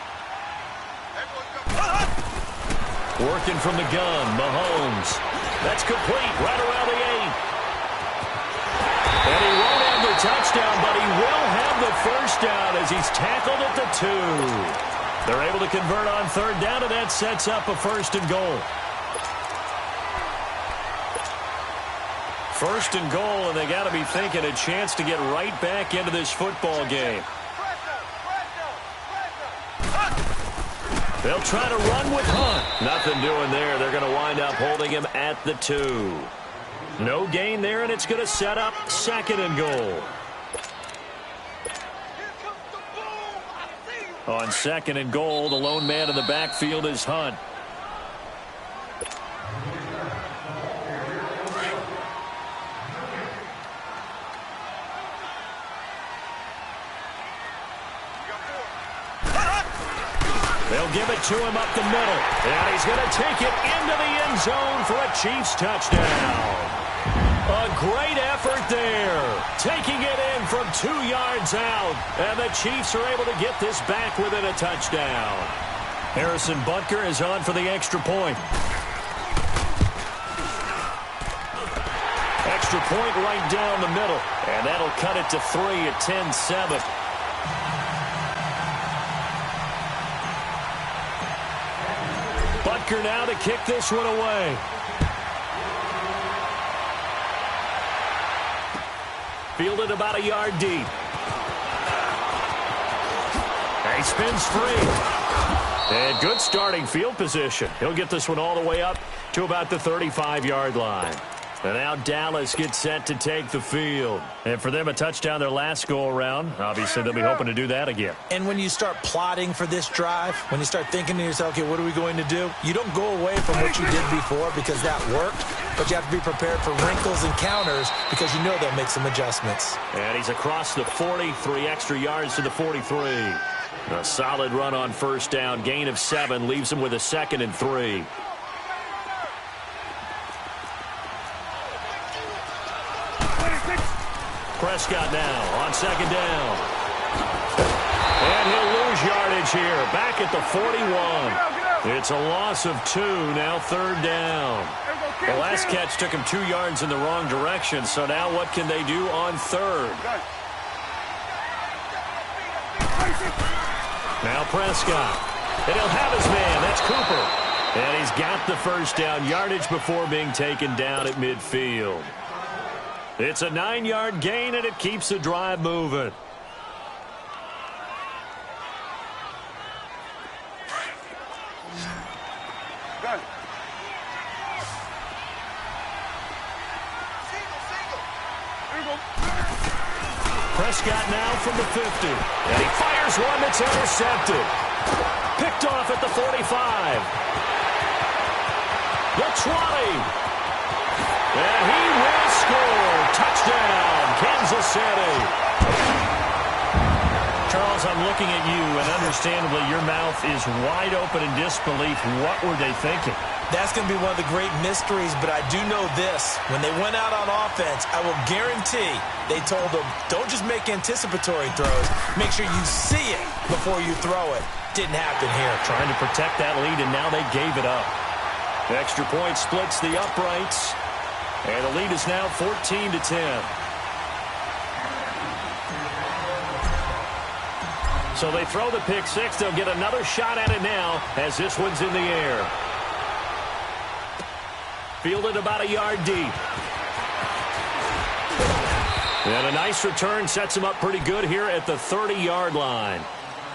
[SPEAKER 2] Working from the gun, Mahomes. That's complete right around the 8. And he won't have the touchdown, but he will have the 1st down as he's tackled at the 2. They're able to convert on 3rd down, and that sets up a 1st and goal. 1st and goal, and they got to be thinking a chance to get right back into this football game. They'll try to run with Hunt. Nothing doing there. They're going to wind up holding him at the 2. No gain there, and it's going to set up 2nd and goal. On 2nd and goal, the lone man in the backfield is Hunt. They'll give it to him up the middle. And he's going to take it into the end zone for a Chiefs touchdown. A great effort there. Taking it in from 2 yards out. And the Chiefs are able to get this back within a touchdown. Harrison Butker is on for the extra point. Extra point right down the middle. And that'll cut it to 3 at 10-7. Butker now to kick this one away. Fielded about a yard deep. And he spins free. And good starting field position. He'll get this one all the way up to about the 35-yard line. And now Dallas gets set to take the field. And for them, a touchdown their last go-around. Obviously, they'll be hoping to do that again.
[SPEAKER 1] And when you start plotting for this drive, when you start thinking to yourself, okay, what are we going to do? You don't go away from what you did before because that worked, but you have to be prepared for wrinkles and counters because you know they'll make some adjustments.
[SPEAKER 2] And he's across the 40, 3 extra yards to the 43. A solid run on first down. Gain of 7 leaves him with a 2nd and 3. Prescott now on 2nd down. And he'll lose yardage here. Back at the 41. It's a loss of 2, now 3rd down. The last catch took him 2 yards in the wrong direction, so now what can they do on 3rd? Now Prescott. And he'll have his man. That's Cooper. And he's got the first down yardage before being taken down at midfield. It's a 9-yard gain, and it keeps the drive moving. Prescott now from the 50. And he fires one that's intercepted. Picked off at the 45. The 20. And he will score. Touchdown, Kansas City. Charles, I'm looking at you, and understandably, your mouth is wide open in disbelief. What were they thinking?
[SPEAKER 1] That's going to be one of the great mysteries, but I do know this. When they went out on offense, I will guarantee they told them, don't just make anticipatory throws. Make sure you see it before you throw it. Didn't happen here.
[SPEAKER 2] Trying to protect that lead, and now they gave it up. The extra point splits the uprights. And the lead is now 14-10. So they throw the pick 6. They'll get another shot at it now as this one's in the air. Fielded about a yard deep. And a nice return sets him up pretty good here at the 30-yard line.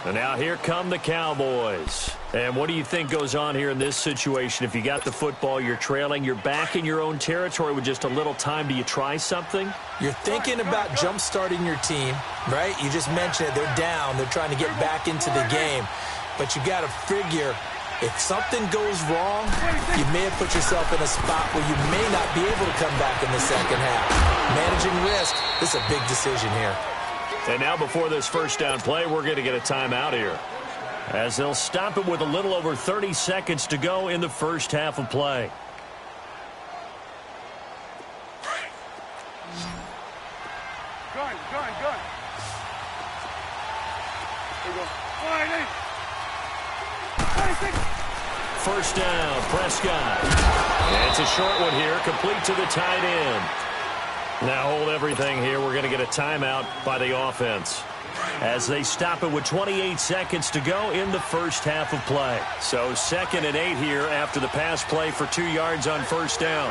[SPEAKER 2] And now here come the Cowboys. And what do you think goes on here in this situation? If you got the football, you're trailing, you're back in your own territory with just a little time. Do you try something?
[SPEAKER 1] You're thinking about jump-starting your team, right? You just mentioned it. They're down. They're trying to get back into the game. But you got to figure, if something goes wrong, you may have put yourself in a spot where you may not be able to come back in the second half. Managing risk, this is a big decision here.
[SPEAKER 2] And now before this first down play, we're going to get a timeout here, as they'll stop it with a little over 30 seconds to go in the first half of play.
[SPEAKER 3] Gun. There you go. 26.
[SPEAKER 2] First down, Prescott. And it's a short one here, complete to the tight end. Now hold everything here. We're going to get a timeout by the offense as they stop it with 28 seconds to go in the first half of play. So 2nd and 8 here after the pass play for 2 yards on first down.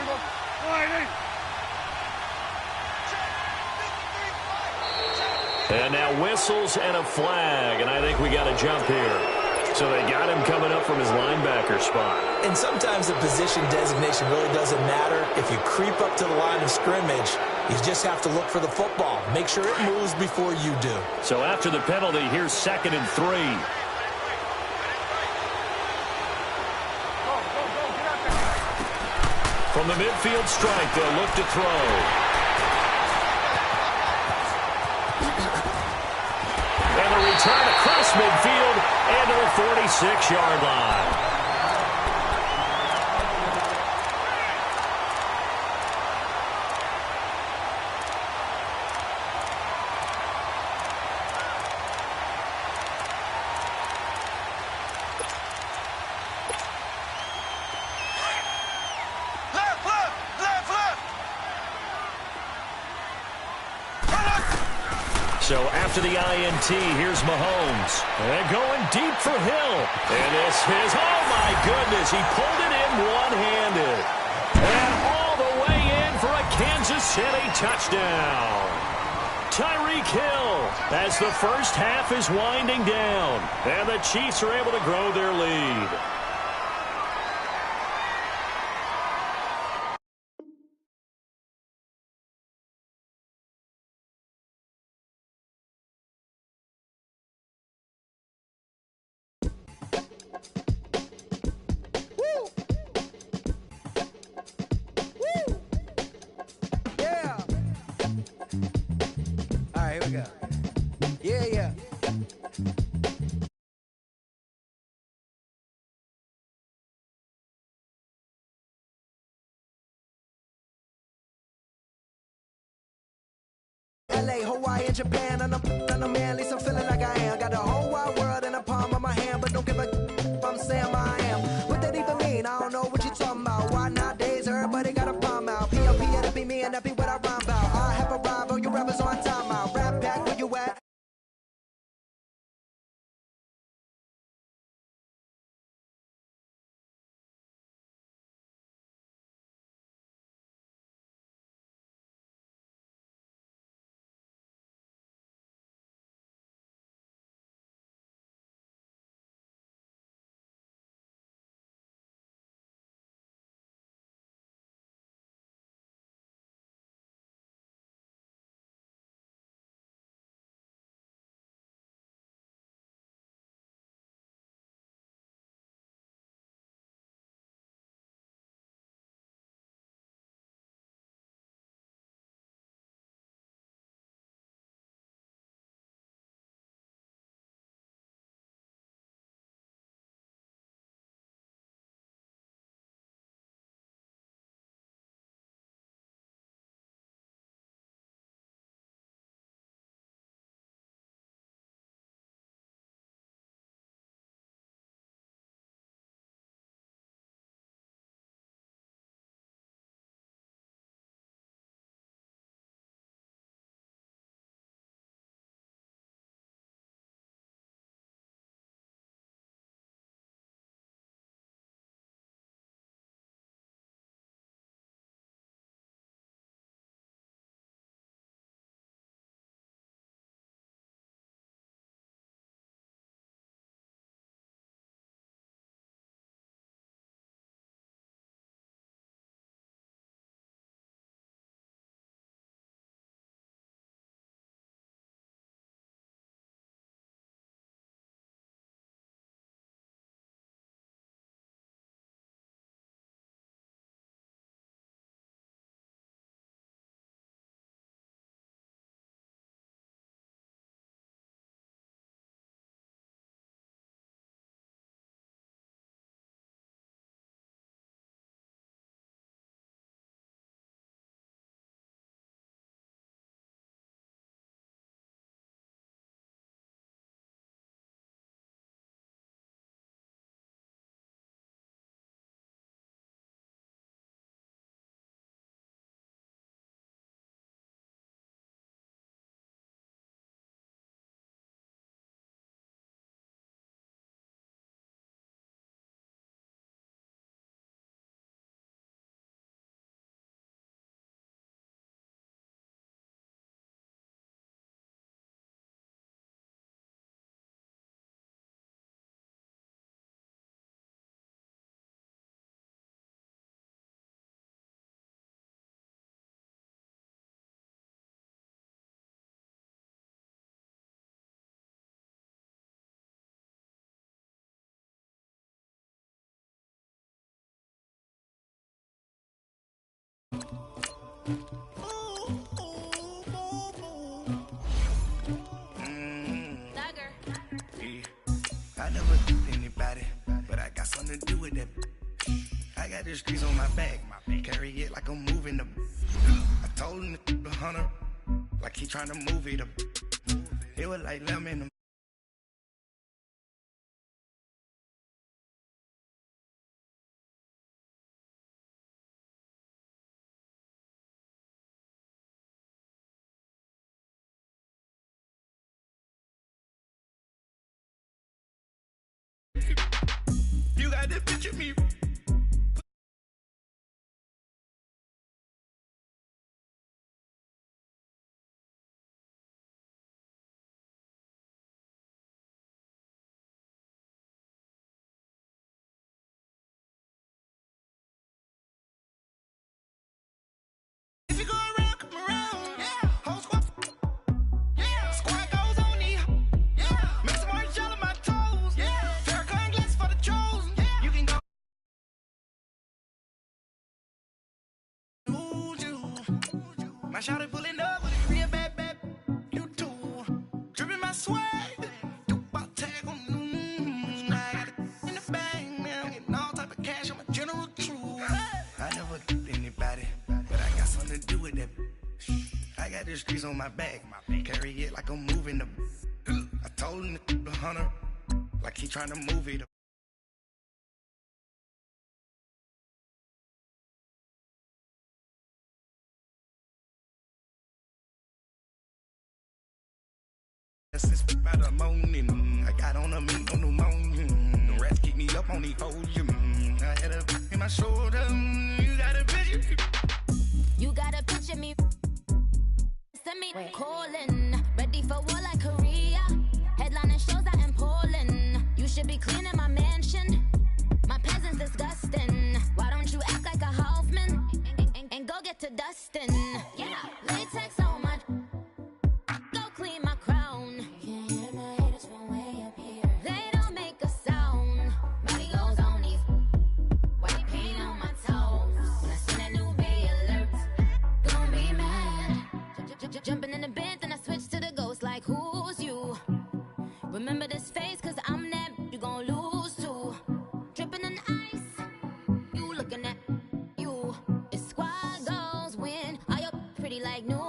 [SPEAKER 2] And now whistles and a flag, and I think we got a jump here. So they got him coming up from his linebacker spot.
[SPEAKER 1] And sometimes the position designation really doesn't matter. If you creep up to the line of scrimmage, you just have to look for the football. Make sure it moves before you do.
[SPEAKER 2] So after the penalty, here's 2nd and 3. From the midfield stripe, they'll look to throw. And the return across midfield and to the 46-yard line. So after the INT, here's Mahomes. And going deep for Hill. And this is, oh my goodness, he pulled it in one-handed. And all the way in for a Kansas City touchdown. Tyreek Hill as the first half is winding down. And the Chiefs are able to grow their lead.
[SPEAKER 4] Yeah. LA, Hawaii, and Japan, and I'm man, at least I'm feeling like I am. Got the whole wide world in the palm of my hand, but don't give a I'm saying I am. What that even mean? I don't know what you talking about. Why nowadays everybody got a palm out? PLP, that'll be me, and that be what I rhyme about. I have arrived on your rappers on time out. Rap back, where you at? I never did anybody, but I got something to do with that. I got the streets on my back, carry it like I'm moving the. I told him the hunter, like he trying to move it up. It was like lemon. You got to picture me. If you go around, come around. Yeah. Whole squad. Yeah. Squad goes on me. Yeah. Make some more gel on my toes. Yeah. Farrakhan glass for the chosen. Yeah. You can go. Ooh, you. My shawty pulling up with a real bad. You too. Dripping my swag. Do about tag on. I got it in the bag now. Getting all type of cash on my general crew. I never did anybody, but I got something to do with that. I got the streets on my back, carry it like I'm moving the. I told him the hunter, like he trying to move it. Since by the morning, I got on a meat on the morning. The rats keep me up on the podium. I had a in my shoulder. You got a picture.
[SPEAKER 5] You got a picture me. Send me calling. Ready for war like Korea. Headlining shows out in Poland. You should be cleaning my mansion. My peasants disgusting. Why don't you act like a Hoffman and go get to dustin'? Yeah, latex on my. Go clean my crown. Can't hear my haters from way up here. They don't make a sound. Body goes on these. White paint on my toes. When I see that new be alert, gon' be mad. Jumping in the bed, then I switch to the ghost like who's you? Remember this face, cause I'm that you gon' lose too. Dripping in ice, you looking at you. It's squad goals win. Are you pretty like no?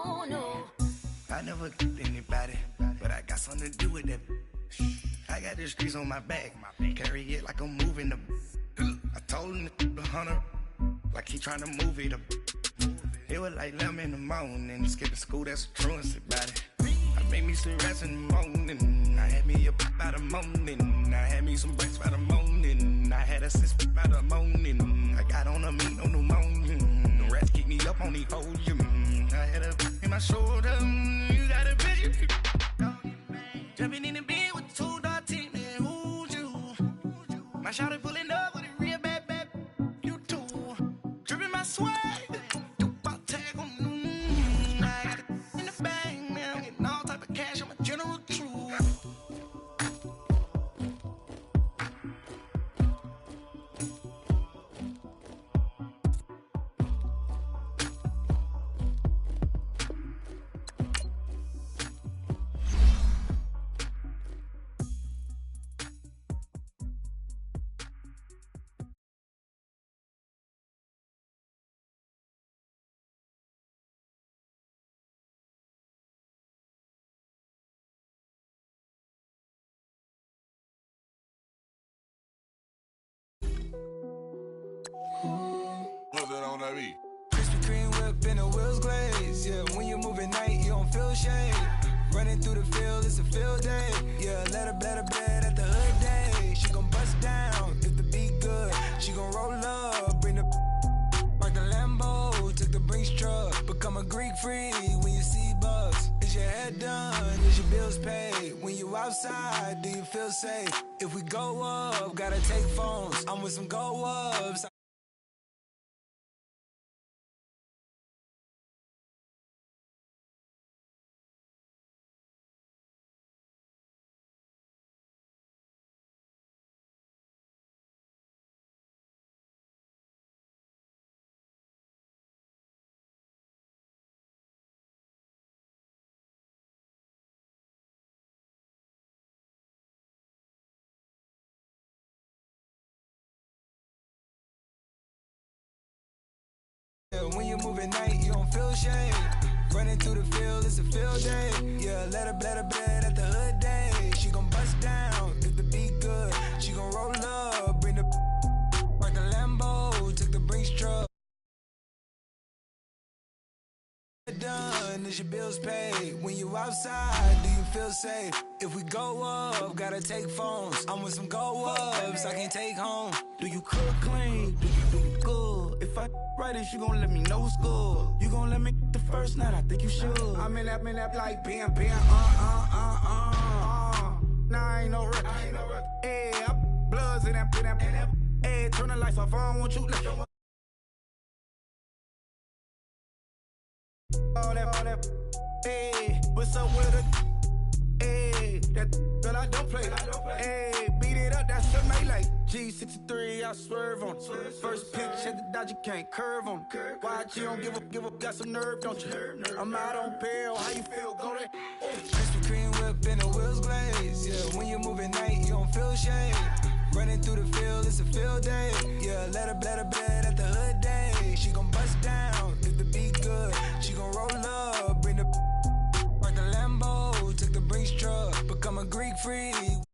[SPEAKER 4] I never did anybody, but I got something to do with that. I got the streets on my back, carry it like I'm moving the. I told him the hunter, like he trying to move it up. It was like lemon in the morning, skipping school, that's a truancy about it. I made me some rest in the morning, I had me up by the morning, I had me some breaks by the morning, I had a sis by the morning, I got on a meat on the morning, the rats keep me up on the podium, I had a in my shoulder, you got a picture. Jumping in the bed with the 2 dot team, man, who's you? My shawty pulling up with a real bad, you too. Dripping my swag. Cash on my general crew.
[SPEAKER 6] What's that on that beat?
[SPEAKER 4] Krispy Kreme whip and the wheels glaze. Yeah, when you move at night, you don't feel shade. Running through the field, it's a field day. Yeah, let her bed at the hood day. She gon' bust down if the beat good. She gon' roll up, bring the park the Lambo, took the Brinks truck. Become a Greek freak when you see bugs. Is your head done? Is your bills paid? When you outside, do you feel safe? If we go up, gotta take phones. I'm with some go ups. when you move at night, you don't feel shade. Running through the field, it's a field day. Yeah, let her bed at the hood day. She gon' bust down if the beat good. She gon' roll up, bring the park the Lambo, took the Brinks truck. Done, is your bills paid? When you outside, do you feel safe? If we go up, gotta take phones. I'm with some go-ups, I can't take home. Do you cook clean? Do you good? If I write it, you gon' let me know what's good. You gon' let me the first night, I think you should. I'm in that like bam, Nah, I ain't no rip. Hey, bloods in that. Hey, turn the lights off, I don't want you. All that, hey, what's up with it? Hey, that girl I don't play. Hey, beat it up, that's the mate like G63, I swerve on it. First pitch at the dodge, you can't curve on it. Why you don't give up, got some nerve, don't you? I'm out on bail, how you feel, go there? Krispy Kreme whip and the wheels glaze. Yeah, when you move at night, you don't feel shade. Running through the field, it's a field day. Yeah, let her bed at the hood day. She gon' bust down if the beat good. She gon' roll up, bring the park the Lambo, took the Brinks truck, become a Greek freak.